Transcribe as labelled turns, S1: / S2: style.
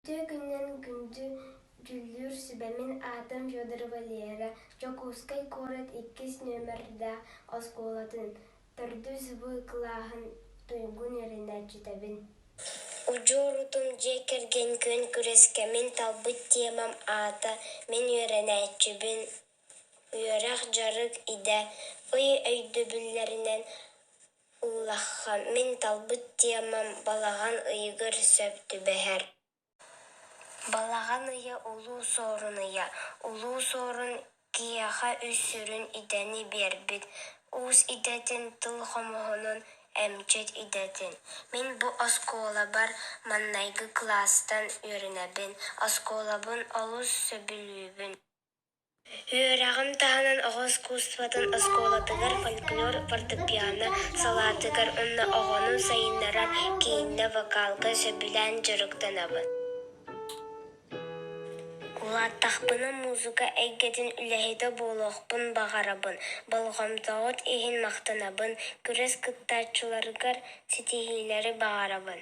S1: Күннен күнді жүлдүр сүбәмин Атам Федорова Лера, Чокускай корот 2 нөмірді осколатын, төрді зыбы кылағын туйгун еріне жүтәбін. Учорутум жекерген көн күрескемин талбыт темам ата, мен еріне чүбін. Үйерақ жарык иде, өйдөбүллерінен улаха, мен талбыт темам балаған ыйгыр сөптү бәһәр. Балаған ыя улуу сорун кияха үссүрүн идени бербит, уус идетин тыл хомоһунун эмчет идетин. Мен бу оскола бар маннайгы класстан үйренебин, осколабын олус сөбүлүүбүн. Үйрагым таһанын оҕос кууспатын осколатыгар фольклор, фортепиано, салаатыгар онна оҕону сайыннарар киинне вокалга сөбүлээн жырыктанабын. Улааттахпына музыка эйгетин үлэһитэ буолуохпун бағарабын, болгомтоҕут иһин мактанабын, күрес кыттааччыларыгар ситиһиилэри баҕарабын.